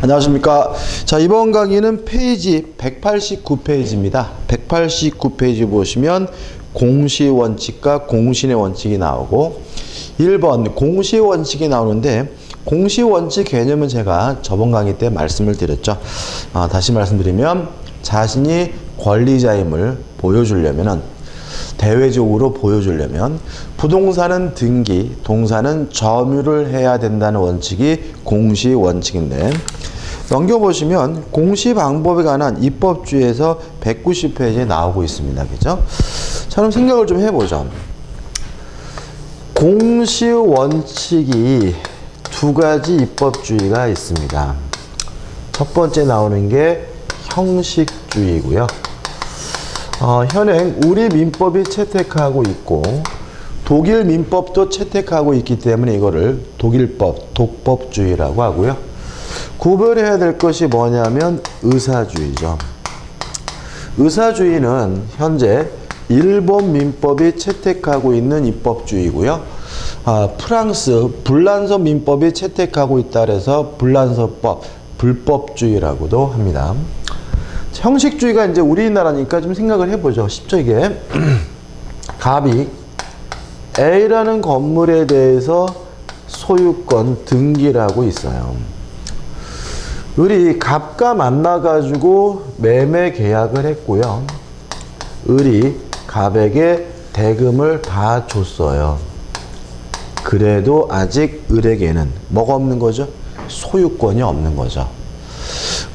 안녕하십니까. 자, 이번 강의는 페이지 189페이지입니다. 189페이지 보시면 공시 원칙과 공신의 원칙이 나오고 1번 공시 원칙이 나오는데 공시 원칙 개념은 제가 저번 강의 때 말씀을 드렸죠. 다시 말씀드리면 자신이 권리자임을 보여주려면은 대외적으로 보여주려면 부동산은 등기, 동사는 점유를 해야 된다는 원칙이 공시 원칙인데 넘겨보시면 공시 방법에 관한 입법주의에서 190페이지에 나오고 있습니다. 그죠? 자, 그럼 생각을 좀 해보죠. 공시 원칙이 두 가지 입법주의가 있습니다. 첫 번째 나오는 게 형식주의고요. 현행 우리 민법이 채택하고 있고 독일 민법도 채택하고 있기 때문에 이거를 독일법, 독법주의라고 하고요. 구별해야 될 것이 뭐냐면 의사주의죠. 의사주의는 현재 일본 민법이 채택하고 있는 입법주의고요. 프랑스 불란서 민법이 채택하고 있다 그래서 불란서법, 불법주의라고도 합니다. 형식주의가 이제 우리나라니까 좀 생각을 해보죠. 쉽죠, 이게. 갑이 A라는 건물에 대해서 소유권 등기라고 있어요. 을이 갑과 만나가지고 매매 계약을 했고요. 을이 갑에게 대금을 다 줬어요. 그래도 아직 을에게는 뭐가 없는 거죠? 소유권이 없는 거죠.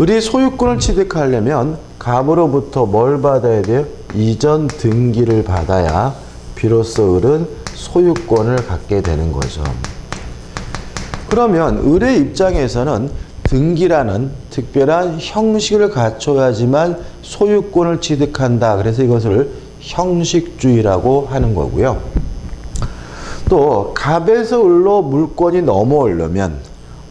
을이 소유권을 취득하려면 갑으로부터 뭘 받아야 돼요? 이전 등기를 받아야 비로소 을은 소유권을 갖게 되는 거죠. 그러면 을의 입장에서는 등기라는 특별한 형식을 갖춰야지만 소유권을 취득한다. 그래서 이것을 형식주의라고 하는 거고요. 또 갑에서 을로 물권이 넘어오려면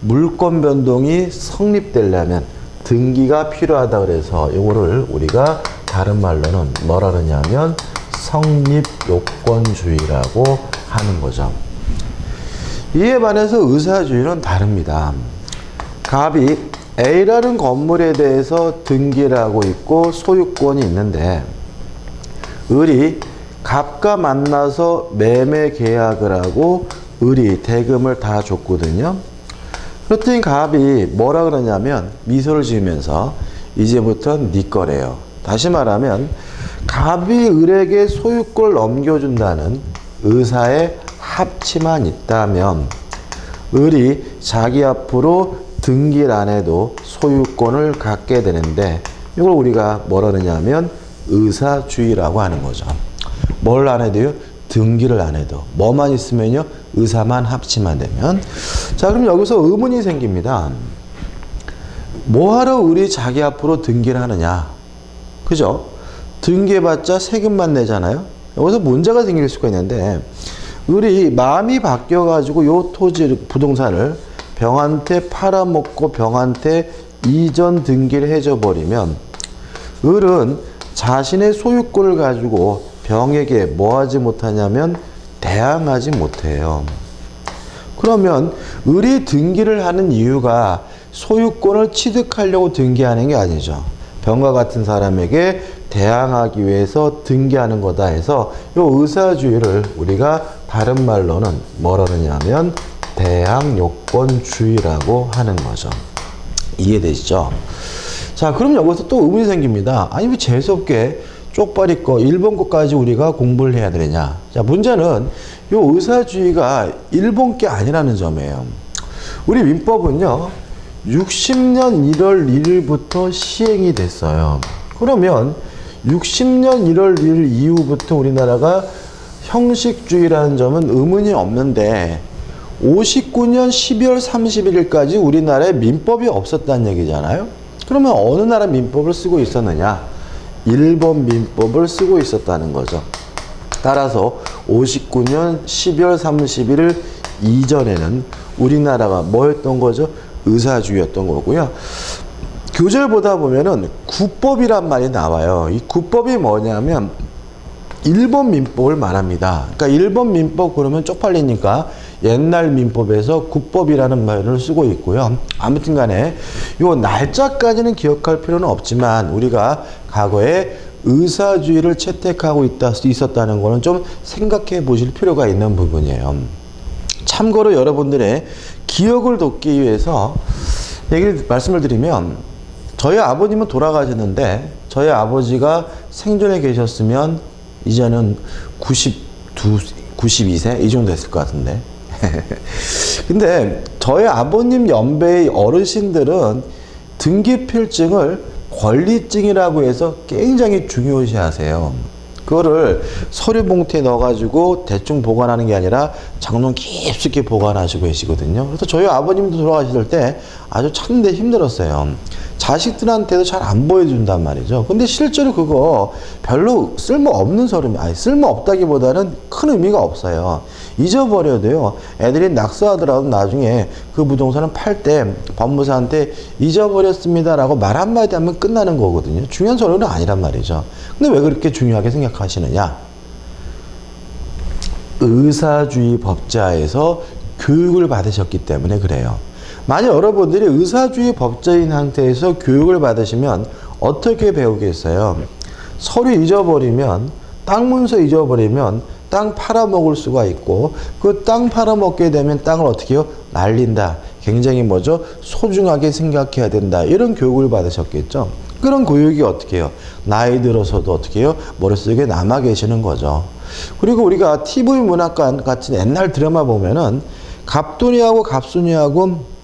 물권 변동이 성립되려면 등기가 필요하다 그래서 이거를 우리가 다른 말로는 뭐라 그러냐면 성립요건주의라고 하는 거죠. 이에 반해서 의사주의는 다릅니다. 갑이 A라는 건물에 대해서 등기를 하고 있고 소유권이 있는데 을이 갑과 만나서 매매 계약을 하고 을이 대금을 다 줬거든요. 그랬더니 갑이 뭐라 그러냐면 미소를 지으면서 이제부터 네 거래요. 다시 말하면 갑이 을에게 소유권을 넘겨준다는 의사의 합치만 있다면 을이 자기 앞으로 등기를 안 해도 소유권을 갖게 되는데 이걸 우리가 뭐라 그러냐면 의사주의라고 하는 거죠. 뭘 안 해도요? 등기를 안 해도. 뭐만 있으면요? 의사만 합치만 되면. 자, 그럼 여기서 의문이 생깁니다. 뭐하러 을이 자기 앞으로 등기를 하느냐? 그죠? 등기해봤자 세금만 내잖아요? 여기서 문제가 생길 수가 있는데 을이 마음이 바뀌어가지고 요 토지, 부동산을 병한테 팔아먹고 병한테 이전 등기를 해줘버리면 을은 자신의 소유권을 가지고 병에게 뭐 하지 못하냐면 대항하지 못해요. 그러면 을이 등기를 하는 이유가 소유권을 취득하려고 등기하는 게 아니죠. 병과 같은 사람에게 대항하기 위해서 등기하는 거다 해서 이 의사주의를 우리가 다른 말로는 뭐라 그러냐면 대항요건주의라고 하는 거죠. 이해되시죠? 자, 그럼 여기서 또 의문이 생깁니다. 아니, 왜 재수없게 쪽발이 거, 일본 거까지 우리가 공부를 해야 되느냐? 자, 문제는 이 의사주의가 일본 게 아니라는 점이에요. 우리 민법은요, 60년 1월 1일부터 시행이 됐어요. 그러면 60년 1월 1일 이후부터 우리나라가 형식주의라는 점은 의문이 없는데 59년 12월 31일까지 우리나라에 민법이 없었다는 얘기잖아요. 그러면 어느 나라 민법을 쓰고 있었느냐? 일본 민법을 쓰고 있었다는 거죠. 따라서 59년 12월 31일 이전에는 우리나라가 뭐였던 거죠? 의사주의였던 거고요. 교재를 보다 보면은 구법이란 말이 나와요. 이 구법이 뭐냐면 일본 민법을 말합니다. 그러니까 일본 민법 그러면 쪽팔리니까 옛날 민법에서 국법이라는 말을 쓰고 있고요. 아무튼 간에 요 날짜까지는 기억할 필요는 없지만 우리가 과거에 의사주의를 채택하고 있었다는 거는 좀 생각해 보실 필요가 있는 부분이에요. 참고로 여러분들의 기억을 돕기 위해서 말씀을 드리면 저희 아버님은 돌아가셨는데 저희 아버지가 생존에 계셨으면 이제는 92세 이 정도 됐을 것 같은데 근데 저희 아버님 연배의 어르신들은 등기필증을 권리증이라고 해서 굉장히 중요시 하세요. 그거를 서류 봉투에 넣어가지고 대충 보관하는 게 아니라 장롱 깊숙이 보관하시고 계시거든요. 그래서 저희 아버님도 돌아가실 때 아주 참는데 힘들었어요. 자식들한테도 잘 안 보여준단 말이죠. 근데 실제로 그거 별로 쓸모없는 서류입니다. 아니, 쓸모없다기보다는 큰 의미가 없어요. 잊어버려도요, 애들이 낙서하더라도 나중에 그 부동산을 팔 때 법무사한테 잊어버렸습니다라고 말 한마디 하면 끝나는 거거든요. 중요한 서류는 아니란 말이죠. 근데 왜 그렇게 중요하게 생각하시느냐? 의사주의 법자에서 교육을 받으셨기 때문에 그래요. 만약 여러분들이 의사주의 법자인 상태에서 교육을 받으시면 어떻게 배우겠어요? 서류 잊어버리면, 땅 문서 잊어버리면 땅 팔아먹을 수가 있고, 그 땅 팔아먹게 되면 땅을 어떻게 해요? 날린다. 굉장히 뭐죠? 소중하게 생각해야 된다. 이런 교육을 받으셨겠죠? 그런 교육이 어떻게 해요? 나이 들어서도 어떻게 해요? 머릿속에 남아 계시는 거죠. 그리고 우리가 TV 문학관 같은 옛날 드라마 보면은 갑돌이하고 갑순이하고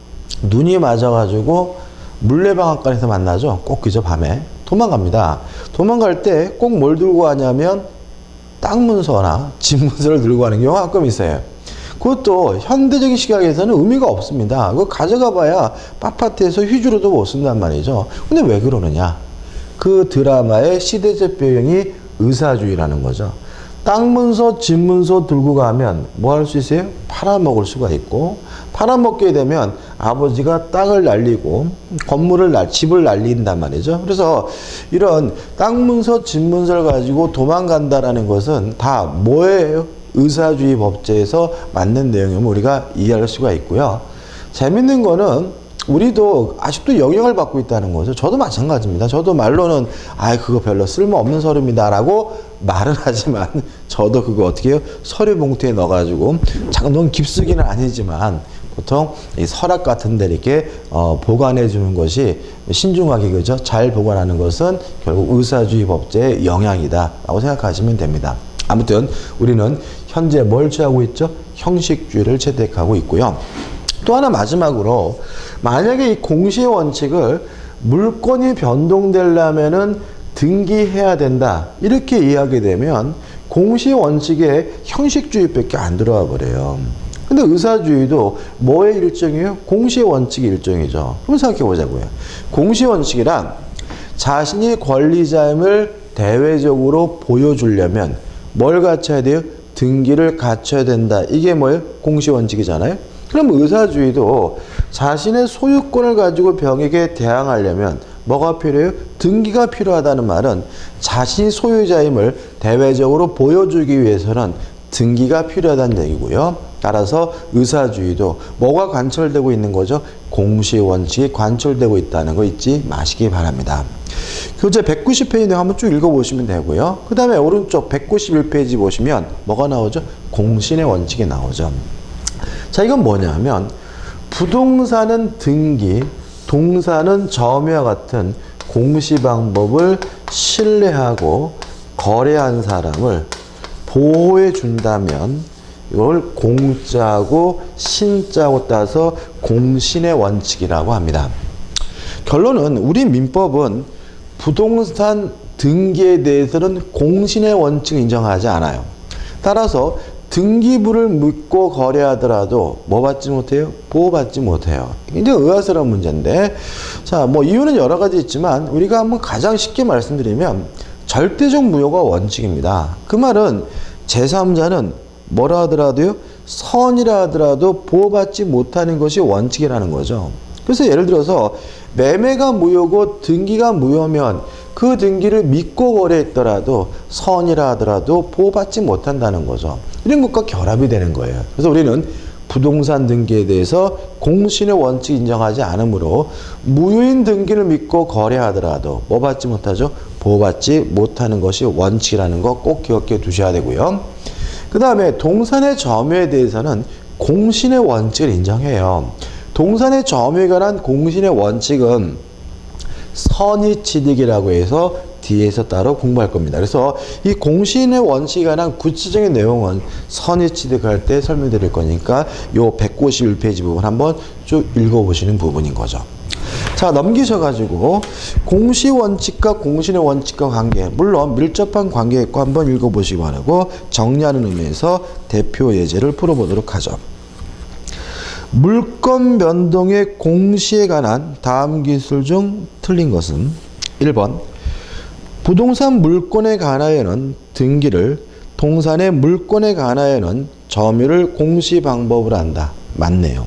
눈이 맞아가지고 물레방앗간에서 만나죠. 꼭 그저 밤에 도망갑니다. 도망갈 때 꼭 뭘 들고 가냐면 땅 문서나 집 문서를 들고 가는 경우가 가끔 있어요. 그것도 현대적인 시각에서는 의미가 없습니다. 그거 가져가 봐야 빳빳해서 휘주로도 못 쓴단 말이죠. 근데 왜 그러느냐? 그 드라마의 시대적 배경이 의사주의라는 거죠. 땅 문서, 집 문서 들고 가면 뭐 할 수 있어요? 팔아먹을 수가 있고, 팔아먹게 되면 아버지가 땅을 날리고 집을 날린단 말이죠. 그래서 이런 땅 문서, 집 문서를 가지고 도망간다라는 것은 다 뭐예요? 의사주의 법제에서 맞는 내용이면 우리가 이해할 수가 있고요. 재밌는 거는 우리도 아직도 영향을 받고 있다는 거죠. 저도 마찬가지입니다. 저도 말로는 그거 별로 쓸모없는 서류입니다 라고 말은 하지만 저도 그거 어떻게 해요? 서류 봉투에 넣어가지고 장롱 깊숙이는 아니지만 보통 이 서랍 같은 데 이렇게 보관해 주는 것이 신중하게 그죠? 잘 보관하는 것은 결국 의사주의 법제의 영향이다 라고 생각하시면 됩니다. 아무튼 우리는 현재 뭘 취하고 있죠? 형식주의를 채택하고 있고요. 또 하나 마지막으로 만약에 이 공시의 원칙을 물권이 변동되려면은 등기해야 된다 이렇게 이해하게 되면 공시의 원칙에 형식주의밖에 안 들어와 버려요. 근데 의사주의도 뭐의 일종이에요? 공시의 원칙의 일종이죠. 그럼 생각해 보자고요. 공시의 원칙이란 자신이 권리자임을 대외적으로 보여주려면 뭘 갖춰야 돼요? 등기를 갖춰야 된다. 이게 뭐예요? 공시의 원칙이잖아요. 그럼 의사주의도 자신의 소유권을 가지고 병에게 대항하려면 뭐가 필요해요? 등기가 필요하다는 말은 자신이 소유자임을 대외적으로 보여주기 위해서는 등기가 필요하다는 얘기고요. 따라서 의사주의도 뭐가 관철되고 있는 거죠? 공시 원칙이 관철되고 있다는 거 잊지 마시기 바랍니다. 교재 190페이지 한번 쭉 읽어보시면 되고요. 그 다음에 오른쪽 191페이지 보시면 뭐가 나오죠? 공신의 원칙이 나오죠. 자, 이건 뭐냐면 부동산은 등기, 동사는 점유와 같은 공시 방법을 신뢰하고 거래한 사람을 보호해 준다면 이걸 공자고 신자고 따서 공신의 원칙이라고 합니다. 결론은 우리 민법은 부동산 등기에 대해서는 공신의 원칙을 인정하지 않아요. 따라서 등기부를 묻고 거래하더라도 뭐 받지 못해요? 보호받지 못해요. 굉장히 의아스러운 문제인데, 자, 뭐 이유는 여러 가지 있지만 우리가 한번 가장 쉽게 말씀드리면 절대적 무효가 원칙입니다. 그 말은 제3자는 뭐라 하더라도요, 선이라 하더라도 보호받지 못하는 것이 원칙이라는 거죠. 그래서 예를 들어서 매매가 무효고 등기가 무효면 그 등기를 믿고 거래했더라도 선이라 하더라도 보호받지 못한다는 거죠. 이런 것과 결합이 되는 거예요. 그래서 우리는 부동산 등기에 대해서 공신의 원칙 인정하지 않으므로 무효인 등기를 믿고 거래하더라도 뭐 받지 못하죠? 보호받지 못하는 것이 원칙이라는 거 꼭 기억해 두셔야 되고요. 그 다음에 동산의 점유에 대해서는 공신의 원칙을 인정해요. 동산의 점유에 관한 공신의 원칙은 선의취득이라고 해서 뒤에서 따로 공부할 겁니다. 그래서 이 공신의 원칙에 관한 구체적인 내용은 선의취득할 때 설명드릴 거니까 요 151페이지 부분 한번 쭉 읽어보시는 부분인 거죠. 자, 넘기셔가지고 공시원칙과 공신의 원칙과 관계, 물론 밀접한 관계 있고 한번 읽어보시기 바라고 정리하는 의미에서 대표 예제를 풀어보도록 하죠. 물건 변동의 공시에 관한 다음 기술 중 틀린 것은 1번 부동산 물건에 관하여는 등기를, 동산의 물건에 관하여는 점유를 공시 방법으로 한다. 맞네요.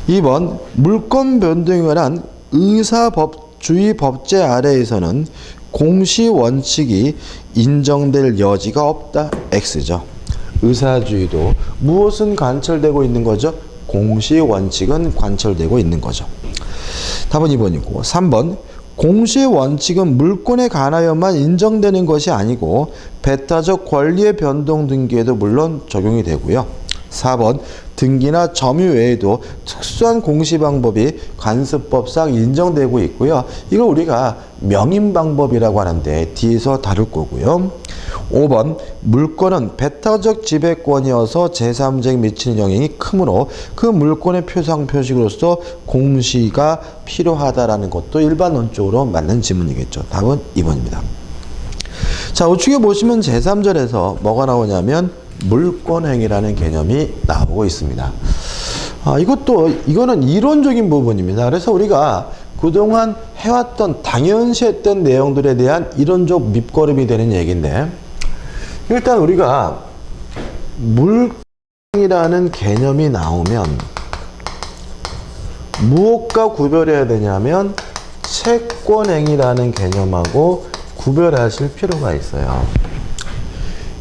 2번 물건 변동에 관한 의사주의 법제 아래에서는 공시 원칙이 인정될 여지가 없다. X죠. 의사주의도 무엇은 관철되고 있는 거죠? 공시 원칙은 관철되고 있는 거죠. 답은 2번이고 3번 공시의 원칙은 물건에 관하여만 인정되는 것이 아니고 배타적 권리의 변동 등기에도 물론 적용이 되고요. 4번 등기나 점유 외에도 특수한 공시 방법이 관습법상 인정되고 있고요. 이걸 우리가 명인 방법이라고 하는데 뒤에서 다룰 거고요. 5번 물건은 배타적 지배권이어서 제3자에게 미치는 영향이 크므로 그 물건의 표상 표식으로서 공시가 필요하다라는 것도 일반론적으로 맞는 지문이겠죠. 답은 2번입니다. 자, 우측에 보시면 제3절에서 뭐가 나오냐면 물권행위라는 개념이 나오고 있습니다. 이거는 이론적인 부분입니다. 그래서 우리가 그동안 해왔던 당연시했던 내용들에 대한 이론적 밑거름이 되는 얘기인데, 일단 우리가 물권이라는 개념이 나오면 무엇과 구별해야 되냐면 채권행위라는 개념하고 구별하실 필요가 있어요.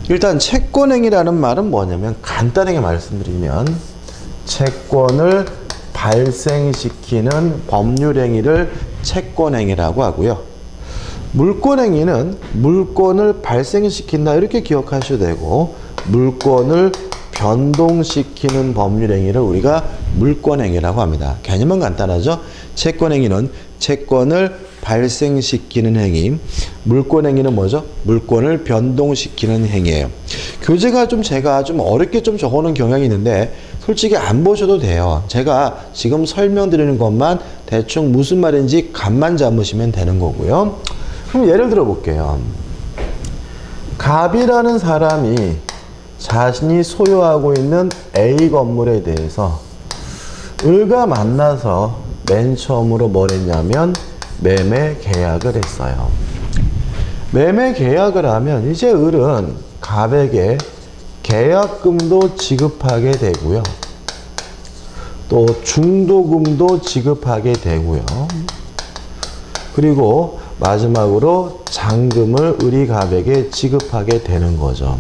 일단 채권행위라는 말은 뭐냐면 간단하게 말씀드리면 채권을 발생시키는 법률행위를 채권행위라고 하고요. 물권행위는 물권을 발생시킨다 이렇게 기억하셔도 되고 물권을 변동시키는 법률행위를 우리가 물권행위라고 합니다. 개념은 간단하죠. 채권행위는 채권을 발생시키는 행위, 물권행위는 뭐죠? 물권을 변동시키는 행위예요. 교재가 제가 좀 어렵게 적어놓은 경향이 있는데 솔직히 안 보셔도 돼요. 제가 지금 설명드리는 것만 대충 무슨 말인지 감만 잡으시면 되는 거고요. 그럼 예를 들어 볼게요. 갑이라는 사람이 자신이 소유하고 있는 A 건물에 대해서 을과 만나서 맨 처음으로 뭘 했냐면 매매 계약을 했어요. 매매 계약을 하면 이제 을은 갑에게 계약금도 지급하게 되고요. 또 중도금도 지급하게 되고요. 그리고 마지막으로 잔금을 을이 갑에게 지급하게 되는 거죠.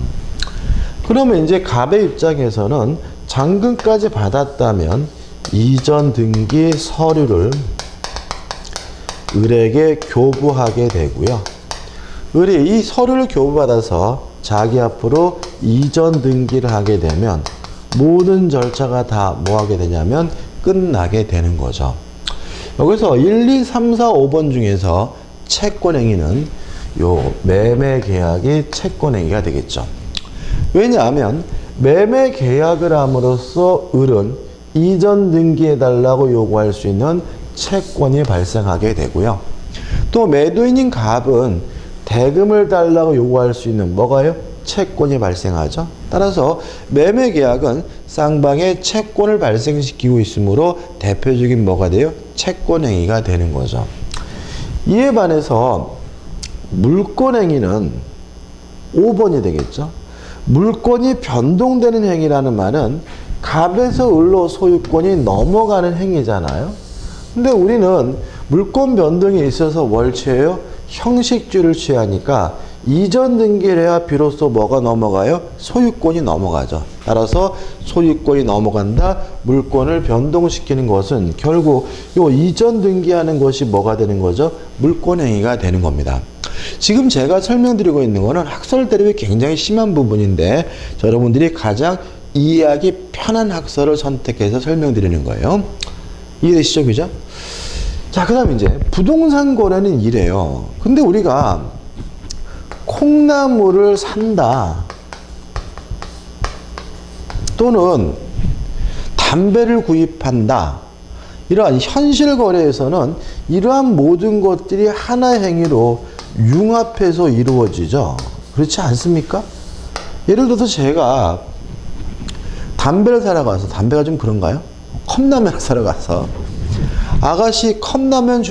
그러면 이제 갑의 입장에서는 잔금까지 받았다면 이전 등기 서류를 을에게 교부하게 되고요. 을이 이 서류를 교부받아서 자기 앞으로 이전 등기를 하게 되면 모든 절차가 다 뭐 하게 되냐면 끝나게 되는 거죠. 여기서 1, 2, 3, 4, 5번 중에서 채권행위는 요 매매 계약이 채권행위가 되겠죠. 왜냐하면 매매 계약을 함으로써 을은 이전 등기해달라고 요구할 수 있는 채권이 발생하게 되고요. 또 매도인인 갑은 대금을 달라고 요구할 수 있는 뭐가요? 채권이 발생하죠. 따라서 매매 계약은 쌍방의 채권을 발생시키고 있으므로 대표적인 뭐가 돼요? 채권행위가 되는 거죠. 이에 반해서 물권행위는 5번이 되겠죠. 물권이 변동되는 행위라는 말은 갑에서 을로 소유권이 넘어가는 행위잖아요. 근데 우리는 물권 변동에 있어서 뭘 취해요? 형식주의를 취하니까 이전 등기를 해야 비로소 뭐가 넘어가요? 소유권이 넘어가죠. 따라서 소유권이 넘어간다. 물권을 변동시키는 것은 결국 요 이전 등기하는 것이 뭐가 되는 거죠? 물권행위가 되는 겁니다. 지금 제가 설명드리고 있는 거는 학설 대립이 굉장히 심한 부분인데 여러분들이 가장 이해하기 편한 학설을 선택해서 설명드리는 거예요. 이해되시죠? 그죠? 자, 그 다음에 이제 부동산 거래는 이래요. 근데 우리가 콩나물을 산다 또는 담배를 구입한다, 이러한 현실 거래에서는 이러한 모든 것들이 하나의 행위로 융합해서 이루어지죠. 그렇지 않습니까? 예를 들어서 제가 담배를 사러 가서, 담배가 좀 그런가요? 컵라면을 사러 가서 아가씨 컵라면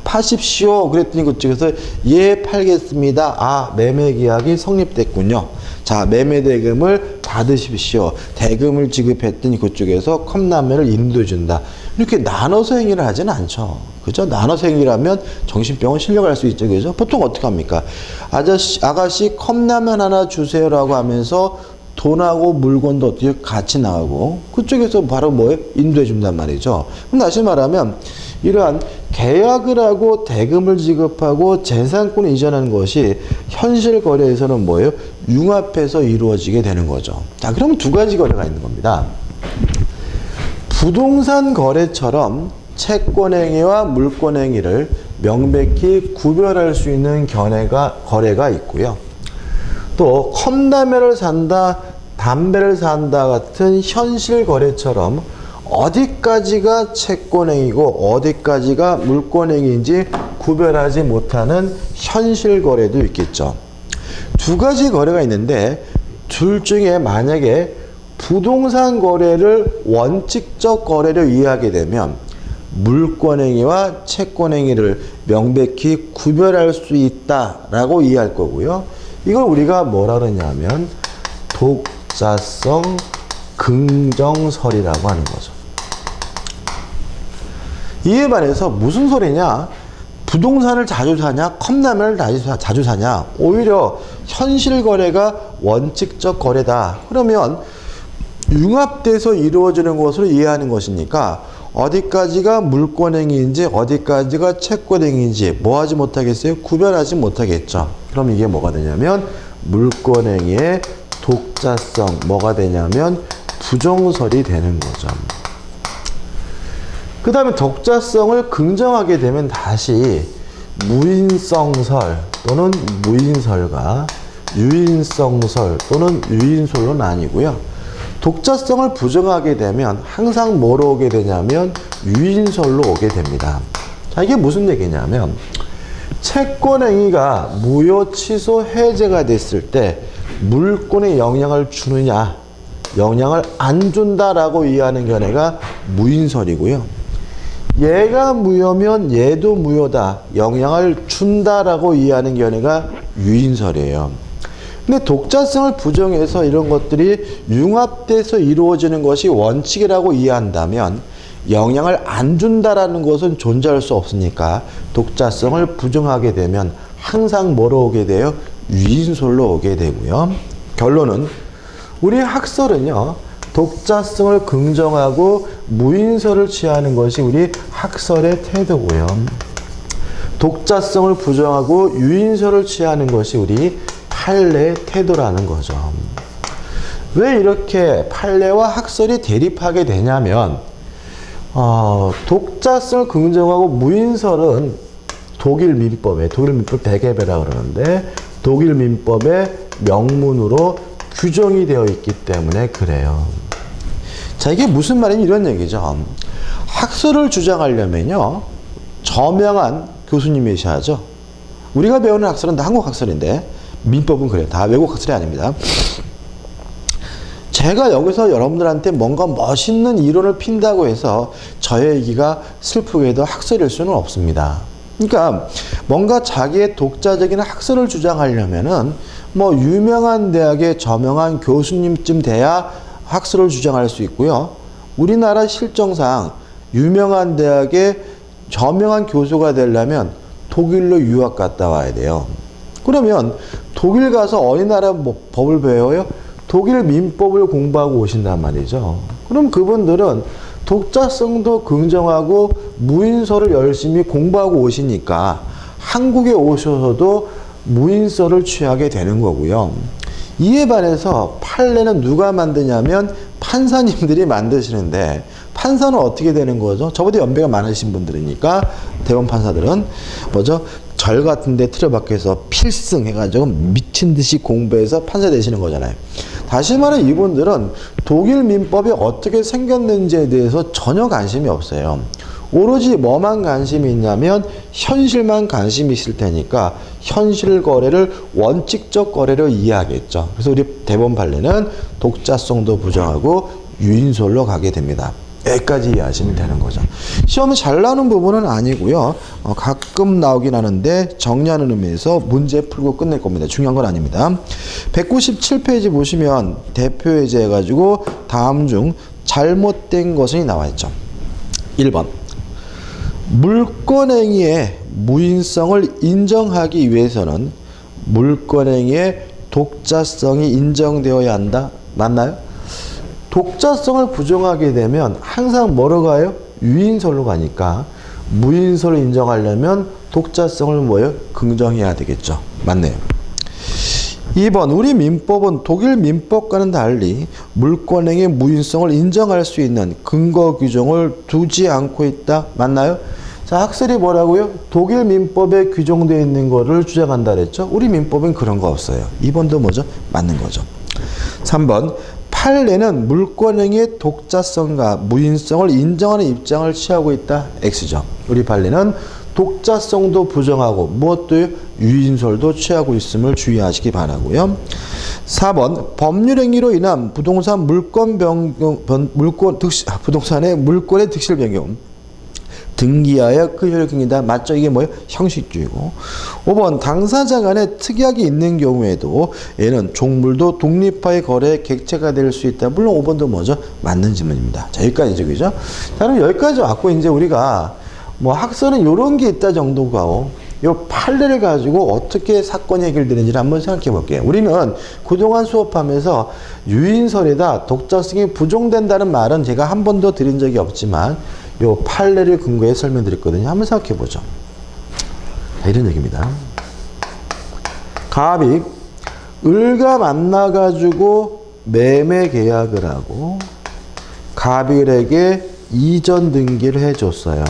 파십시오 그랬더니 그쪽에서 예 팔겠습니다. 아, 매매 계약이 성립됐군요. 자, 매매 대금을 받으십시오. 대금을 지급했더니 그쪽에서 컵라면을 인도해 준다. 이렇게 나눠서 행위를 하지는 않죠. 그죠? 나눠서 행위라면 정신병원 실려갈 수 있죠. 그죠? 보통 어떻게 합니까? 아가씨 컵라면 하나 주세요라고 하면서 돈하고 물건도 어떻게 같이 나가고 그쪽에서 바로 뭐에 인도해 준단 말이죠. 그럼 다시 말하면 이러한 계약을 하고 대금을 지급하고 재산권을 이전하는 것이 현실 거래에서는 뭐예요? 융합해서 이루어지게 되는 거죠. 자, 그러면 두 가지 거래가 있는 겁니다. 부동산 거래처럼 채권행위와 물권행위를 명백히 구별할 수 있는 거래가 있고요. 또 컵라면을 산다, 담배를 산다 같은 현실 거래처럼 어디까지가 채권행위고 어디까지가 물권행위인지 구별하지 못하는 현실 거래도 있겠죠. 두 가지 거래가 있는데 둘 중에 만약에 부동산 거래를 원칙적 거래로 이해하게 되면 물권행위와 채권행위를 명백히 구별할 수 있다라고 이해할 거고요. 이걸 우리가 뭐라 그러냐면 독자성 긍정설이라고 하는 거죠. 이에 반해서 무슨 소리냐? 부동산을 자주 사냐? 컵라면을 자주 사냐? 오히려 현실 거래가 원칙적 거래다. 그러면 융합돼서 이루어지는 것으로 이해하는 것이니까 어디까지가 물권행위인지 어디까지가 채권행위인지 뭐 하지 못하겠어요? 구별하지 못하겠죠. 그럼 이게 뭐가 되냐면 물권행위의 독자성, 뭐가 되냐면 부정설이 되는 거죠. 그 다음에 독자성을 긍정하게 되면 다시 무인성설 또는 무인설과 유인성설 또는 유인설로 나뉘고요. 독자성을 부정하게 되면 항상 뭐로 오게 되냐면 유인설로 오게 됩니다. 자, 이게 무슨 얘기냐면 채권행위가 무효, 취소, 해제가 됐을 때 물권에 영향을 주느냐, 영향을 안 준다라고 이해하는 견해가 무인설이고요. 얘가 무효면 얘도 무효다, 영향을 준다라고 이해하는 견해가 유인설이에요. 근데 독자성을 부정해서 이런 것들이 융합돼서 이루어지는 것이 원칙이라고 이해한다면 영향을 안 준다라는 것은 존재할 수 없으니까 독자성을 부정하게 되면 항상 뭐로 오게 돼요? 유인설로 오게 되고요. 결론은 우리 학설은요, 독자성을 긍정하고 무인설을 취하는 것이 우리 학설의 태도고요. 독자성을 부정하고 유인설을 취하는 것이 우리 판례의 태도라는 거죠. 왜 이렇게 판례와 학설이 대립하게 되냐면 독자성을 긍정하고 무인설은 독일 민법에, 독일 민법 대개배라고 그러는데 독일 민법의 명문으로 규정이 되어 있기 때문에 그래요. 자, 이게 무슨 말이냐 이런 얘기죠. 학설을 주장하려면요, 저명한 교수님이셔야죠. 우리가 배우는 학설은 다 한국 학설인데 민법은 그래요. 다 외국 학설이 아닙니다. 제가 여기서 여러분들한테 뭔가 멋있는 이론을 핀다고 해서 저의 얘기가 슬프게도 학설일 수는 없습니다. 그러니까 뭔가 자기의 독자적인 학설을 주장하려면은 뭐 유명한 대학의 저명한 교수님쯤 돼야 학설을 주장할 수 있고요. 우리나라 실정상 유명한 대학의 저명한 교수가 되려면 독일로 유학 갔다 와야 돼요. 그러면 독일 가서 어느 나라 법을 배워요? 독일 민법을 공부하고 오신단 말이죠. 그럼 그분들은 독자성도 긍정하고 무인서를 열심히 공부하고 오시니까 한국에 오셔서도 무인서를 취하게 되는 거고요. 이에 반해서 판례는 누가 만드냐면 판사님들이 만드시는데, 판사는 어떻게 되는 거죠? 저보다 연배가 많으신 분들이니까 대법원 판사들은 뭐죠? 절 같은 데 틀어박혀서 필승 해가지고 미친 듯이 공부해서 판사 되시는 거잖아요. 다시 말해 이분들은 독일 민법이 어떻게 생겼는지에 대해서 전혀 관심이 없어요. 오로지 뭐만 관심이 있냐면 현실만 관심이 있을 테니까 현실 거래를 원칙적 거래로 이해하겠죠. 그래서 우리 대법원 판례는 독자성도 부정하고 유인설로 가게 됩니다. 여기까지 이해하시면 되는 거죠. 시험에 잘 나오는 부분은 아니고요. 가끔 나오긴 하는데 정리하는 의미에서 문제 풀고 끝낼 겁니다. 중요한 건 아닙니다. 197페이지 보시면 대표 예제 해가지고 다음 중 잘못된 것이 나와 있죠. 1번. 물권행위의 무인성을 인정하기 위해서는 물권행위의 독자성이 인정되어야 한다. 맞나요? 독자성을 부정하게 되면 항상 뭐로 가요? 유인설로 가니까 무인설을 인정하려면 독자성을 뭐예요? 긍정해야 되겠죠. 맞네요. 2번. 우리 민법은 독일 민법과는 달리 물권행위의 무인성을 인정할 수 있는 근거 규정을 두지 않고 있다. 맞나요? 자, 학설이 뭐라고요? 독일 민법에 규정되어 있는 거를 주장한다 그랬죠? 우리 민법은 그런 거 없어요. 2번도 뭐죠? 맞는 거죠. 3번. 판례는 물권행위의 독자성과 무인성을 인정하는 입장을 취하고 있다. X죠. 우리 판례는 독자성도 부정하고 무엇도요? 유인설도 취하고 있음을 주의하시기 바라고요. 4번. 법률행위로 인한 부동산 물권 변경, 부동산의 물권의 득실 변경. 등기하여 그 효력을 경이다. 맞죠? 이게 뭐예요? 형식주의고. 5번. 당사자 간에 특약이 있는 경우에도 얘는 종물도 독립하여 거래의 객체가 될 수 있다. 물론 5번도 뭐죠? 맞는 질문입니다. 자, 여기까지죠. 그죠? 자, 그럼 여기까지 왔고 이제 우리가 뭐 학설은 이런 게 있다 정도고 요 판례를 가지고 어떻게 사건이 해결되는지를 한번 생각해 볼게요. 우리는 그동안 수업하면서 유인설이다, 독자성이 부정된다는 말은 제가 한 번도 드린 적이 없지만 요 판례를 근거해 설명드렸거든요. 한번 생각해 보죠. 자, 이런 얘기입니다. 갑이 을과 만나가지고 매매 계약을 하고 갑이 을에게 이전 등기를 해줬어요.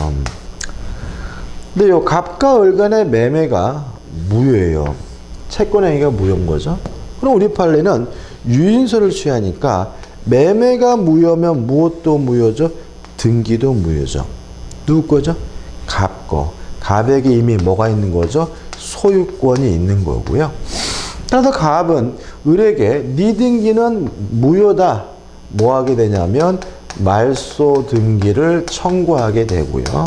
근데 요 갑과 을 간의 매매가 무효예요. 채권행위가 무효인 거죠. 그럼 우리 판례는 유인설을 취하니까 매매가 무효면 무엇도 무효죠? 등기도 무효죠. 누구 거죠? 갑 거. 갑에게 이미 뭐가 있는 거죠? 소유권이 있는 거고요. 따라서 갑은 을에게 네 등기는 무효다. 뭐 하게 되냐면 말소 등기를 청구하게 되고요.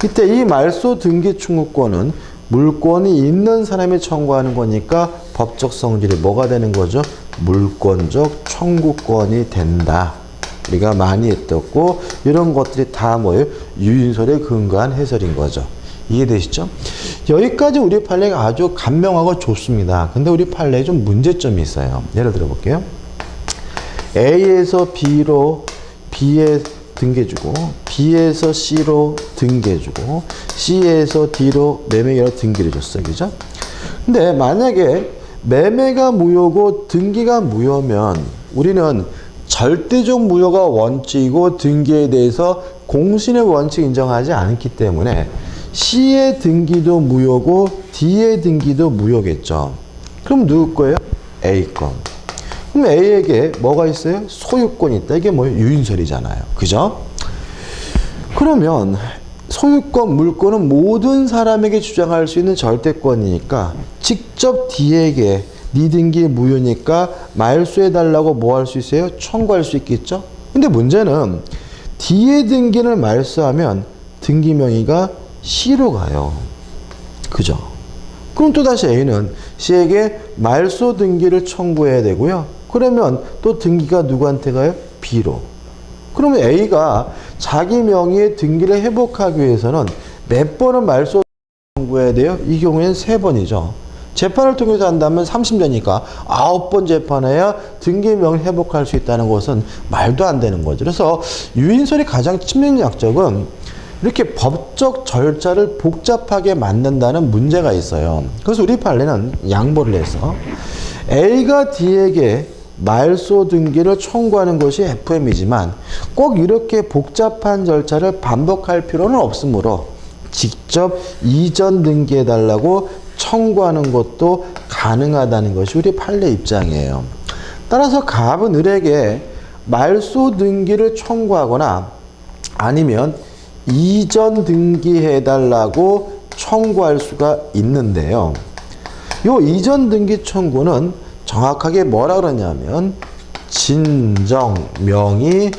이때 이 말소 등기 청구권은 물권이 있는 사람이 청구하는 거니까 법적 성질이 뭐가 되는 거죠? 물권적 청구권이 된다. 우리가 많이 했었고 이런 것들이 다 뭐예요? 유인설에 근거한 해설인 거죠. 이해되시죠? 여기까지 우리 판례가 아주 간명하고 좋습니다. 근데 우리 판례에 좀 문제점이 있어요. 예를 들어 볼게요. A에서 B로 B에 등기해주고 B에서 C로 등기해주고 C에서 D로 매매계약으로 등기를 줬어요. 그죠? 근데 만약에 매매가 무효고 등기가 무효면 우리는 절대적 무효가 원칙이고 등기에 대해서 공신의 원칙 인정하지 않기 때문에 C의 등기도 무효고 D의 등기도 무효겠죠. 그럼 누구 거예요? A 거. 그럼 A에게 뭐가 있어요? 소유권이 있다. 이게 뭐예요? 유인설이잖아요. 그죠? 그러면 소유권, 물권은 모든 사람에게 주장할 수 있는 절대권이니까 직접 D에게 네 등기 무효니까 말소해달라고 뭐 할 수 있어요? 청구할 수 있겠죠? 근데 문제는 D의 등기를 말소하면 등기 명의가 C로 가요. 그죠? 그럼 또다시 A는 C에게 말소 등기를 청구해야 되고요. 그러면 또 등기가 누구한테 가요? B로. 그러면 A가 자기 명의의 등기를 회복하기 위해서는 몇 번은 말소 청구해야 돼요? 이 경우에는 3번이죠. 재판을 통해서 한다면 30년이니까 9번 재판해야 등기명을 회복할 수 있다는 것은 말도 안 되는 거죠. 그래서 유인설의 가장 치명적인 약점은 이렇게 법적 절차를 복잡하게 만든다는 문제가 있어요. 그래서 우리 판례는 양보를 해서 A가 D에게 말소 등기를 청구하는 것이 FM이지만 꼭 이렇게 복잡한 절차를 반복할 필요는 없으므로 직접 이전 등기해달라고 청구하는 것도 가능하다는 것이 우리 판례 입장이에요. 따라서 갑은 을에게 말소 등기를 청구하거나 아니면 이전 등기해달라고 청구할 수가 있는데요. 요 이전 등기 청구는 정확하게 뭐라 그러냐면 진정 명의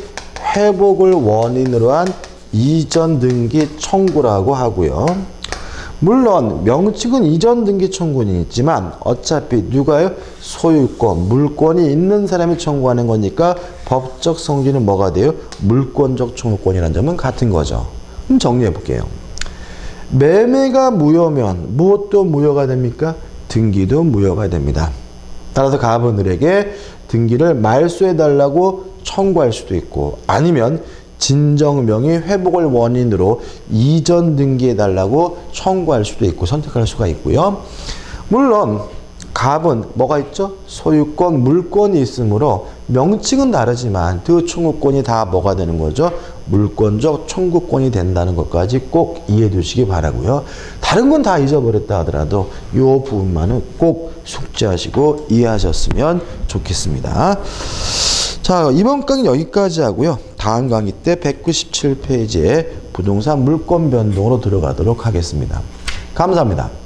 회복을 원인으로 한 이전 등기 청구라고 하고요. 물론 명칭은 이전 등기 청구는 있지만 어차피 누가요? 소유권, 물권이 있는 사람이 청구하는 거니까 법적 성질은 뭐가 돼요? 물권적 청구권이라는 점은 같은 거죠. 그럼 정리해 볼게요. 매매가 무효면 무엇도 무효가 됩니까? 등기도 무효가 됩니다. 따라서 갑은 을에게 등기를 말소해달라고 청구할 수도 있고 아니면 진정명의 회복을 원인으로 이전 등기해달라고 청구할 수도 있고 선택할 수가 있고요. 물론 갑은 뭐가 있죠? 소유권, 물권이 있으므로 명칭은 다르지만 그 청구권이 다 뭐가 되는 거죠? 물권적 청구권이 된다는 것까지 꼭 이해해 두시기 바라고요. 다른 건 다 잊어버렸다 하더라도 이 부분만은 꼭 숙지하시고 이해하셨으면 좋겠습니다. 자, 이번 강의는 여기까지 하고요. 다음 강의 때 197페이지에 부동산 물권 변동으로 들어가도록 하겠습니다. 감사합니다.